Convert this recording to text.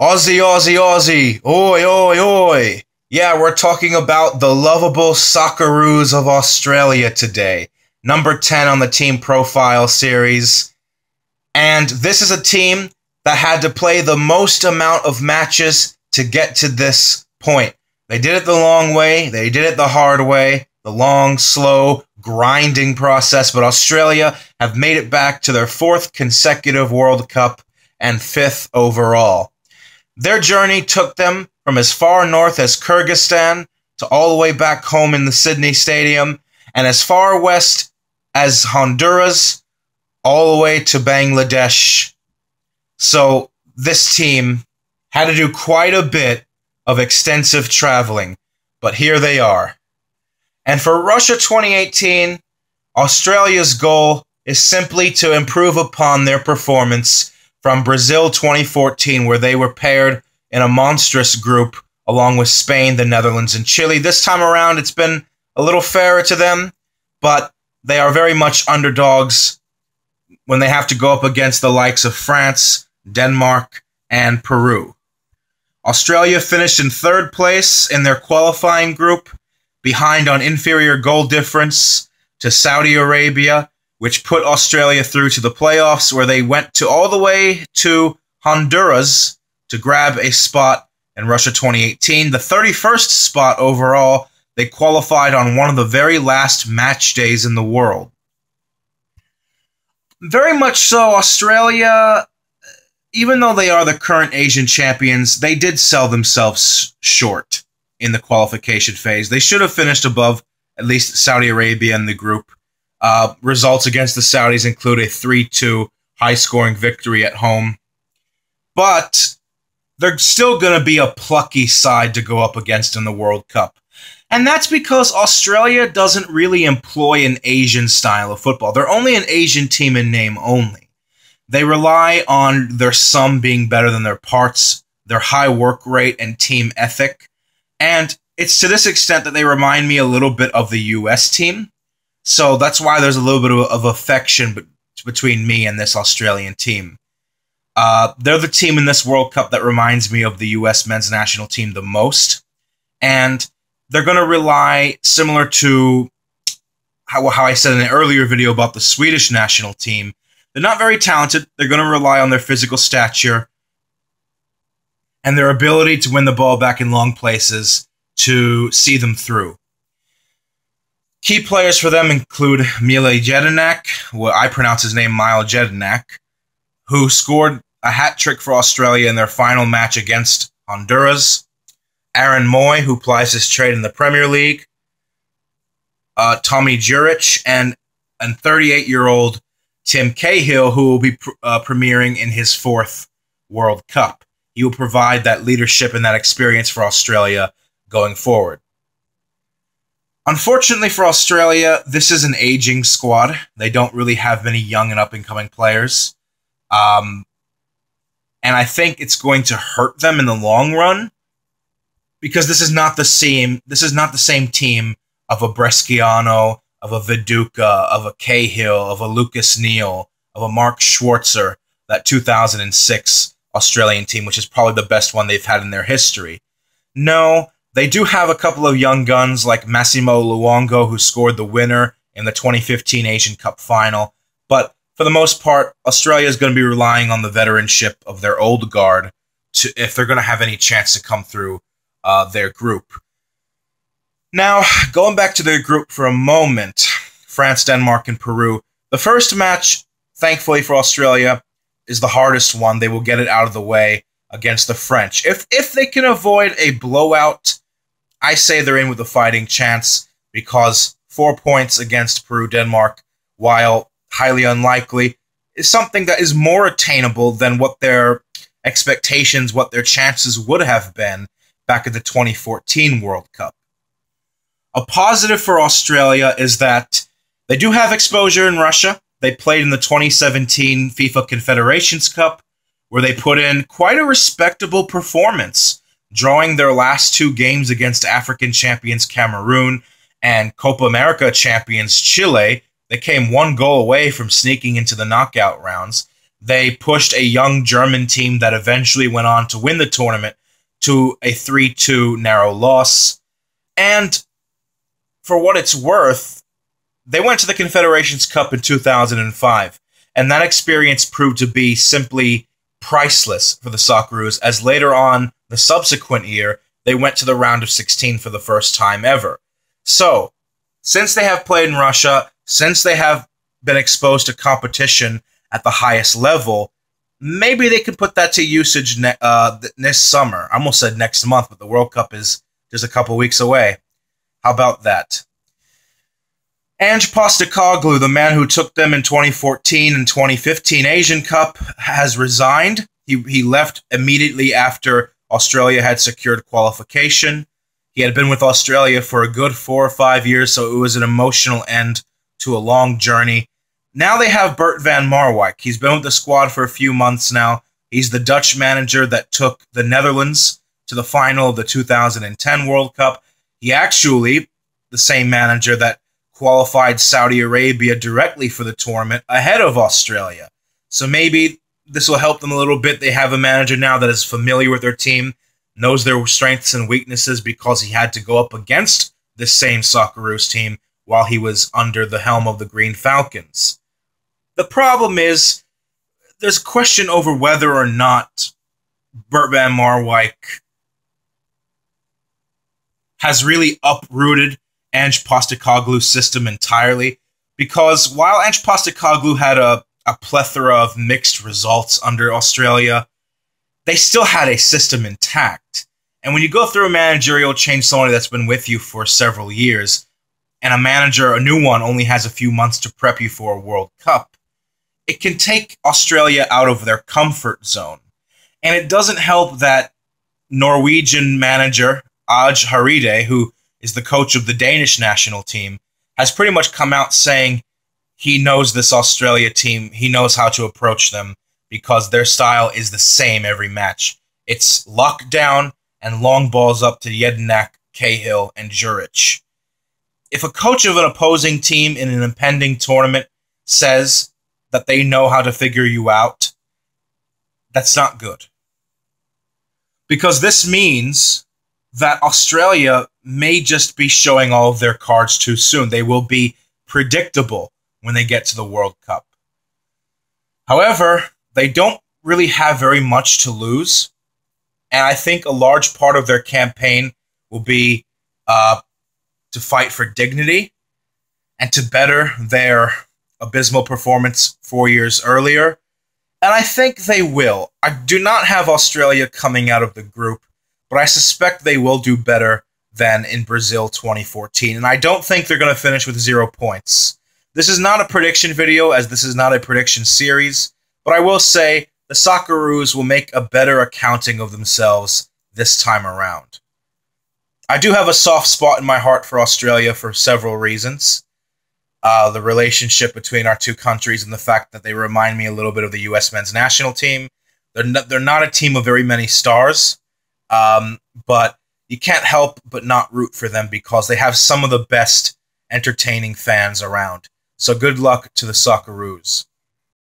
Aussie, Aussie, Aussie. Oi, oi, oi. Yeah, we're talking about the lovable Socceroos of Australia today. Number 10 on the team profile series. And this is a team that had to play the most amount of matches to get to this point. They did it the long way. They did it the hard way. The long, slow, grinding process. But Australia have made it back to their fourth consecutive World Cup and fifth overall. Their journey took them from as far north as Kyrgyzstan to all the way back home in the Sydney Stadium, and as far west as Honduras, all the way to Bangladesh. So this team had to do quite a bit of extensive traveling, but here they are. And for Russia 2018, Australia's goal is simply to improve upon their performance from Brazil 2014, where they were paired in a monstrous group along with Spain, the Netherlands, and Chile. This time around, it's been a little fairer to them, but they are very much underdogs when they have to go up against the likes of France, Denmark, and Peru. Australia finished in third place in their qualifying group, behind on inferior goal difference to Saudi Arabia, which put Australia through to the playoffs, where they went all the way to Honduras to grab a spot in Russia 2018. The 31st spot overall. They qualified on one of the very last match days in the world. Very much so, Australia, even though they are the current Asian champions, they did sell themselves short in the qualification phase. They should have finished above at least Saudi Arabia in the group. Results against the Saudis include a 3-2 high-scoring victory at home. But they're still going to be a plucky side to go up against in the World Cup. And that's because Australia doesn't really employ an Asian style of football. They're only an Asian team in name only. They rely on their sum being better than their parts, their high work rate and team ethic. And it's to this extent that they remind me a little bit of the U.S. team. So that's why there's a little bit of affection between me and this Australian team. They're the team in this World Cup that reminds me of the U.S. men's national team the most. And they're going to rely, similar to how I said in an earlier video about the Swedish national team, they're not very talented. They're going to rely on their physical stature and their ability to win the ball back in long places to see them through. Key players for them include Jedinak, well, I pronounce his name Jedinak, who scored a hat trick for Australia in their final match against Honduras. Aaron Mooy, who plies his trade in the Premier League. Tommy Juric, and 38-year-old Tim Cahill, who will be premiering in his fourth World Cup. He will provide that leadership and that experience for Australia going forward. Unfortunately for Australia, this is an aging squad. They don't really have many young and up-and-coming players. And I think it's going to hurt them in the long run, because this is not the same team of a Bresciano, of a Viduka, of a Cahill, of a Lucas Neal, of a Mark Schwarzer, that 2006 Australian team, which is probably the best one they've had in their history. No, they do have a couple of young guns like Massimo Luongo, who scored the winner in the 2015 Asian Cup final. But for the most part, Australia is going to be relying on the veteranship of their old guard if they're going to have any chance to come through their group. Now, going back to their group for a moment, France, Denmark, and Peru. The first match, thankfully for Australia, is the hardest one. They will get it out of the way against the French. If they can avoid a blowout, I say they're in with a fighting chance, because 4 points against Peru, Denmark, while highly unlikely, is something that is more attainable than what their expectations, what their chances would have been back at the 2014 World Cup. A positive for Australia is that they do have exposure in Russia. They played in the 2017 FIFA Confederations Cup, where they put in quite a respectable performance, drawing their last two games against African champions Cameroon and Copa America champions Chile. They came one goal away from sneaking into the knockout rounds. They pushed a young German team that eventually went on to win the tournament to a 3-2 narrow loss. And for what it's worth, they went to the Confederations Cup in 2005, and that experience proved to be simply priceless for the Socceroos, as later on, the subsequent year, they went to the round of 16 for the first time ever. So, since they have played in Russia, since they have been exposed to competition at the highest level, maybe they can put that to usage this summer. I almost said next month, but the World Cup is just a couple weeks away. How about that? Ange Postecoglou, the man who took them in 2014 and 2015 Asian Cup, has resigned. He left immediately after Australia had secured qualification. He had been with Australia for a good 4 or 5 years, so it was an emotional end to a long journey. Now they have Bert van Marwijk. He's been with the squad for a few months now. He's the Dutch manager that took the Netherlands to the final of the 2010 World Cup. He actually, the same manager that qualified Saudi Arabia directly for the tournament ahead of Australia. So maybe this will help them a little bit. They have a manager now that is familiar with their team, knows their strengths and weaknesses because he had to go up against this same Socceroos team while he was under the helm of the Green Falcons. The problem is, there's a question over whether or not Bert van Marwijk has really uprooted Ange Postecoglou's system entirely, because while Ange Postecoglou had a plethora of mixed results under Australia, they still had a system intact. And when you go through a managerial change, somebody that's been with you for several years, and a new one, only has a few months to prep you for a World Cup, it can take Australia out of their comfort zone. And it doesn't help that Norwegian manager Aj Haride, who is the coach of the Danish national team, has pretty much come out saying he knows this Australia team, he knows how to approach them, because their style is the same every match. It's lockdown and long balls up to Jedinak, Cahill, and Juric. If a coach of an opposing team in an impending tournament says that they know how to figure you out, that's not good. Because this means that Australia may just be showing all of their cards too soon. They will be predictable when they get to the World Cup. However, they don't really have very much to lose, and I think a large part of their campaign will be to fight for dignity and to better their abysmal performance 4 years earlier, and I think they will. I do not have Australia coming out of the group, but I suspect they will do better than in Brazil 2014, and I don't think they're going to finish with 0 points. This is not a prediction video, as this is not a prediction series, but I will say the Socceroos will make a better accounting of themselves this time around. I do have a soft spot in my heart for Australia for several reasons. The relationship between our two countries and the fact that they remind me a little bit of the U.S. men's national team. They're not a team of very many stars, but you can't help but not root for them because they have some of the best entertaining fans around. So good luck to the Socceroos.